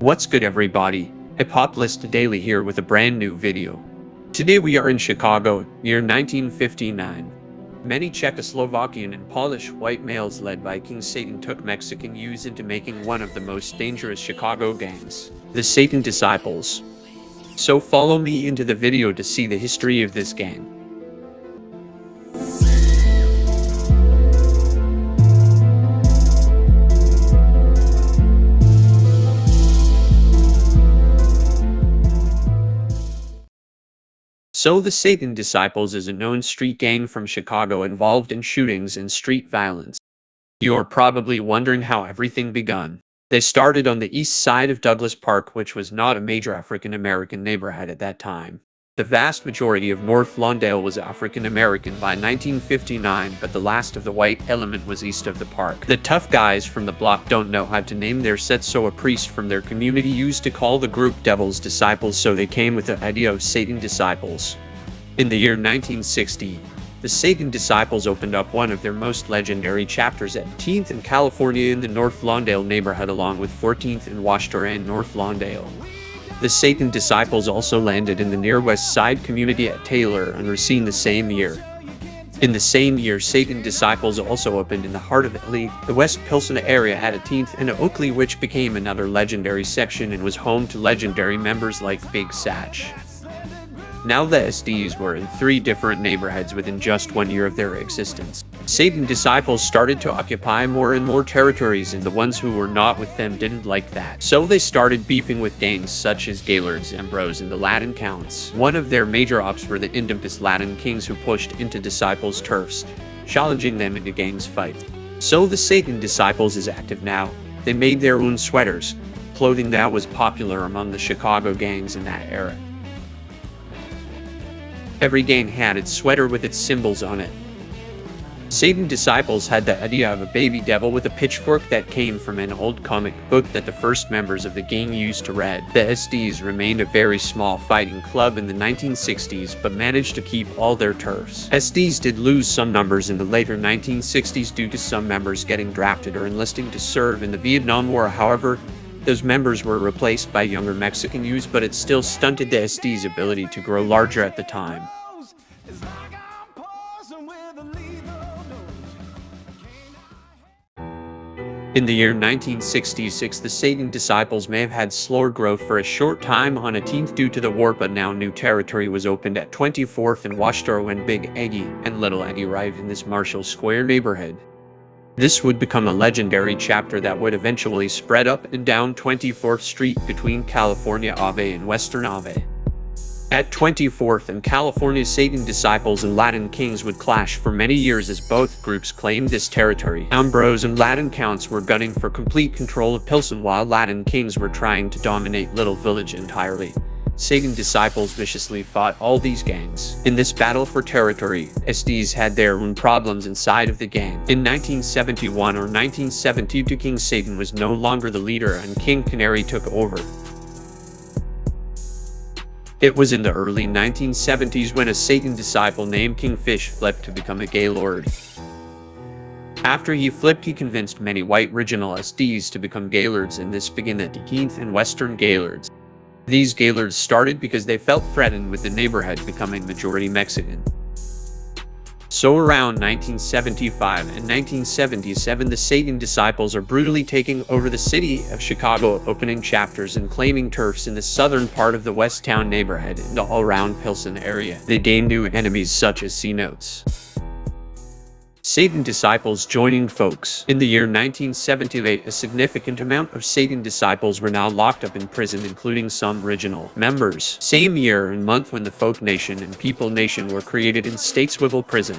What's good, everybody? Hip Hop List Daily here with a brand new video. Today we are in Chicago, year 1959. Many Czechoslovakian and Polish white males led by King Satan took Mexican youths into making one of the most dangerous Chicago gangs, the Satan Disciples. So follow me into the video to see the history of this gang. So the Satan Disciples is a known street gang from Chicago involved in shootings and street violence. You're probably wondering how everything begun. They started on the east side of Douglas Park, which was not a major African-American neighborhood at that time. The vast majority of North Lawndale was African-American by 1959, but the last of the white element was east of the park. The tough guys from the block don't know how to name their set, so a priest from their community used to call the group Devil's Disciples, so they came with the idea of Satan Disciples. In the year 1960, the Satan Disciples opened up one of their most legendary chapters at 10th and California in the North Lawndale neighborhood, along with 14th and Washington and North Lawndale. The Satan Disciples also landed in the near West Side community at Taylor and Racine the same year. In the same year, Satan Disciples also opened in the heart of Italy, the West Pilsen area at 18th and Oakley, which became another legendary section and was home to legendary members like Big Satch. Now the SDs were in 3 different neighborhoods within just 1 year of their existence. Satan Disciples started to occupy more and more territories, and the ones who were not with them didn't like that. So they started beefing with gangs such as Gaylords, Ambrose, and the Latin Counts. One of their major ops were the Indimpus Latin Kings, who pushed into Disciples' turfs, challenging them into gangs fight. So the Satan Disciples is active now. They made their own sweaters, clothing that was popular among the Chicago gangs in that era. Every gang had its sweater with its symbols on it. Satan Disciples had the idea of a baby devil with a pitchfork that came from an old comic book that the first members of the gang used to read. The SDs remained a very small fighting club in the 1960s, but managed to keep all their turfs. SDs did lose some numbers in the later 1960s due to some members getting drafted or enlisting to serve in the Vietnam War. However, those members were replaced by younger Mexican youths, but it still stunted the SD's ability to grow larger at the time. In the year 1966, the Satan Disciples may have had slower growth for a short time on 18th due to the war, but now new territory was opened at 24th and Washington when Big Eggy and Little Eggy arrived in this Marshall Square neighborhood. This would become a legendary chapter that would eventually spread up and down 24th Street between California Ave and Western Ave. At 24th and California, Satan Disciples and Latin Kings would clash for many years as both groups claimed this territory. Ambrose and Latin Counts were gunning for complete control of Pilsen, while Latin Kings were trying to dominate Little Village entirely. Satan Disciples viciously fought all these gangs. In this battle for territory, SDs had their own problems inside of the gang. In 1971 or 1972, King Satan was no longer the leader and King Canary took over. It was in the early 1970s when a Satan Disciple named Kingfish flipped to become a Gaylord. After he flipped, he convinced many white regional SDs to become Gaylords, and this began the 18th and Western Gaylords. These Gaylords started because they felt threatened with the neighborhood becoming majority Mexican. So around 1975 and 1977, the Satan Disciples are brutally taking over the city of Chicago, opening chapters and claiming turfs in the southern part of the West Town neighborhood and all around Pilsen area. They gained new enemies such as C-Notes. Satan Disciples joining folks. In the year 1978, a significant amount of Satan Disciples were now locked up in prison, including some original members. Same year and month when the Folk Nation and People Nation were created in Statesville Prison.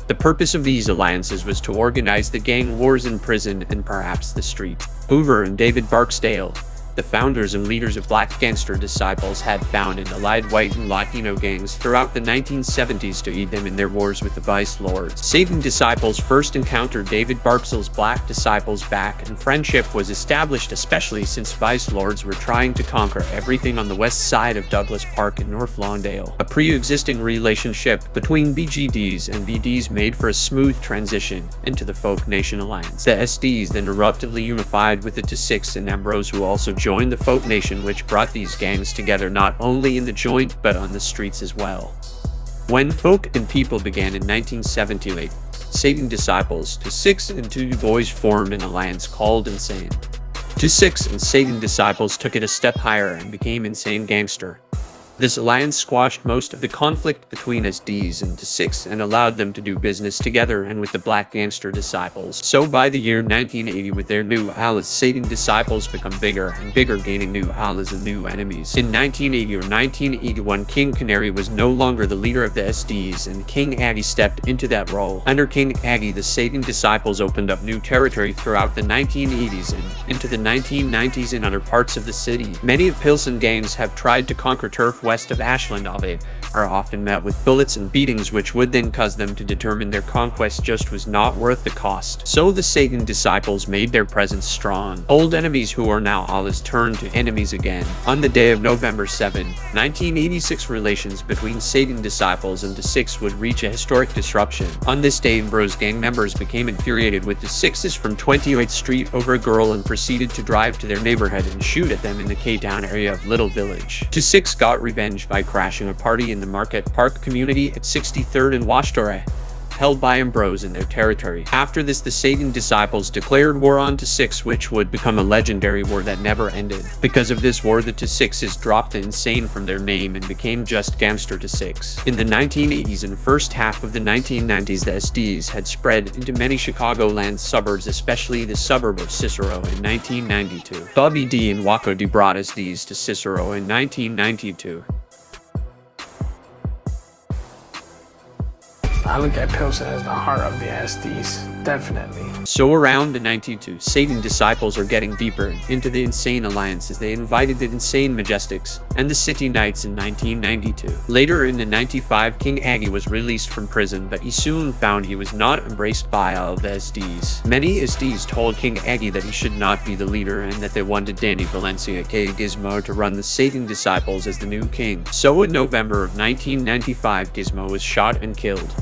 The purpose of these alliances was to organize the gang wars in prison and perhaps the street. Hoover and David Barksdale, The founders and leaders of Black Gangster Disciples had found and allied white and Latino gangs throughout the 1970s to aid them in their wars with the Vice Lords. Satan Disciples first encountered David Barksel's Black Disciples back, and friendship was established, especially since Vice Lords were trying to conquer everything on the west side of Douglas Park in North Lawndale. A pre-existing relationship between BGDs and BDs made for a smooth transition into the Folk Nation Alliance. The SDs then eruptively unified with the To-Six and Ambrose, who also joined the Folk Nation, which brought these gangs together not only in the joint but on the streets as well. When Folk and People began in 1978, Satan Disciples, To-Six, and Two Boys formed an alliance called Insane. To-Six and Satan Disciples took it a step higher and became Insane Gangster. This alliance squashed most of the conflict between SDs and To-Six and allowed them to do business together and with the Black Gangster Disciples. So by the year 1980, with their new allies, Satan Disciples become bigger and bigger, gaining new allies and new enemies. In 1980 or 1981, King Canary was no longer the leader of the SDs, and King Aggie stepped into that role. Under King Aggie, the Satan Disciples opened up new territory throughout the 1980s and into the 1990s in other parts of the city. Many of Pilsen gangs have tried to conquer turf west of Ashland. They are often met with bullets and beatings, which would then cause them to determine their conquest just was not worth the cost. So the Satan Disciples made their presence strong. Old enemies who are now allies turned to enemies again. On the day of November 7, 1986, relations between Satan Disciples and To-Six would reach a historic disruption. On this day, Ambrose gang members became infuriated with To-Sixes from 28th Street over a girl and proceeded to drive to their neighborhood and shoot at them in the K-Town area of Little Village. To-Six got revenge by crashing a party in the Market Park community at 63rd and Washtore, held by Ambrose in their territory. After this, the Satan Disciples declared war on To-Six, which would become a legendary war that never ended. Because of this war, the To-Sixes dropped the Insane from their name and became just Gangster To-Six. In the 1980s and first half of the 1990s, the SDs had spread into many Chicagoland suburbs, especially the suburb of Cicero in 1992. Bobby D and Waco D brought SDs to Cicero in 1992. I look at Pilsen as the heart of the SDs, definitely. So around the 92, Satan Disciples are getting deeper into the Insane Alliance as they invited the Insane Majestics and the City Knights in 1992. Later in the 95, King Aggie was released from prison, but he soon found he was not embraced by all of the SDs. Many SDs told King Aggie that he should not be the leader and that they wanted Danny Valencia aka Gizmo to run the Satan Disciples as the new king. So in November of 1995, Gizmo was shot and killed.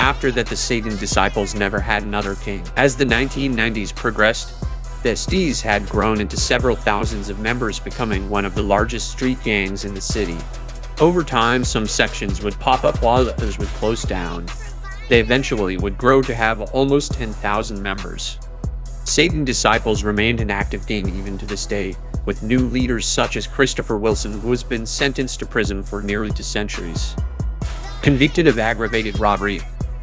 After that, the Satan Disciples never had another king. As the 1990s progressed, the SDs had grown into several thousands of members, becoming one of the largest street gangs in the city. Over time, some sections would pop up while others would close down. They eventually would grow to have almost 10,000 members. Satan Disciples remained an active gang even to this day, with new leaders such as Christopher Wilson, who has been sentenced to prison for nearly 2 centuries. Convicted of aggravated robbery,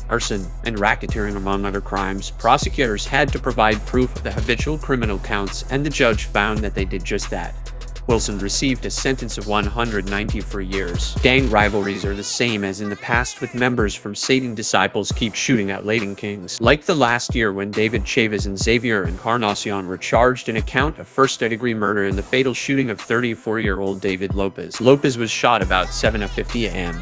arson, and racketeering among other crimes, prosecutors had to provide proof of the habitual criminal counts, and the judge found that they did just that. Wilson received a sentence of 194 years. Gang rivalries are the same as in the past, with members from Satan Disciples keep shooting at Latin Kings. Like the last year when David Chavez and Xavier Encarnacion were charged in a count of first-degree murder in the fatal shooting of 34-year-old David Lopez. Lopez was shot about 7:50 a.m.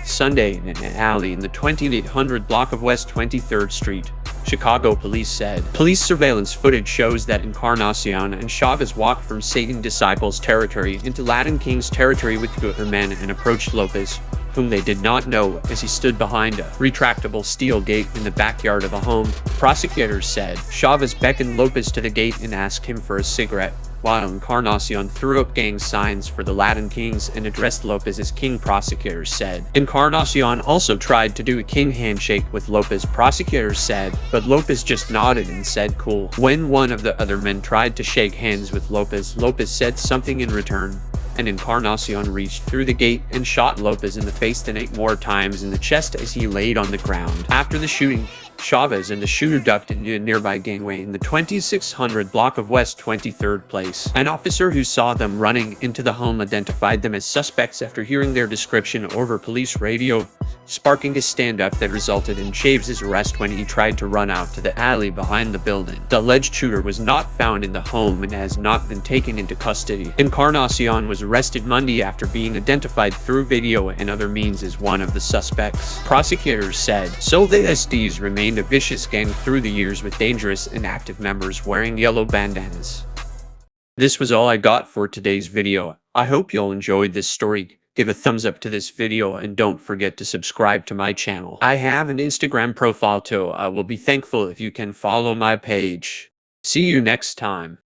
Sunday in an alley in the 2800 block of West 23rd Street, Chicago police said. Police surveillance footage shows that Encarnacion and Chavez walked from Satan Disciples territory into Latin Kings territory with 2 other men and approached Lopez, whom they did not know, as he stood behind a retractable steel gate in the backyard of a home. Prosecutors said Chavez beckoned Lopez to the gate and asked him for a cigarette, while Encarnacion threw up gang signs for the Latin Kings and addressed Lopez as king, prosecutors said. Encarnacion also tried to do a king handshake with Lopez, prosecutors said, but Lopez just nodded and said cool. When one of the other men tried to shake hands with Lopez, Lopez said something in return, and Encarnacion reached through the gate and shot Lopez in the face then 8 more times in the chest as he laid on the ground. After the shooting, Chavez and the shooter ducked into a nearby gangway in the 2600 block of West 23rd Place. An officer who saw them running into the home identified them as suspects after hearing their description over police radio, sparking a standoff that resulted in Chavez' arrest when he tried to run out to the alley behind the building. The alleged shooter was not found in the home and has not been taken into custody. Encarnacion was arrested Monday after being identified through video and other means as one of the suspects. Prosecutors said, so the SDs remained a vicious gang through the years with dangerous and active members wearing yellow bandanas. This was all I got for today's video. I hope you'll enjoyed this story. Give a thumbs up to this video and don't forget to subscribe to my channel. I have an Instagram profile too. I will be thankful if you can follow my page. See you next time.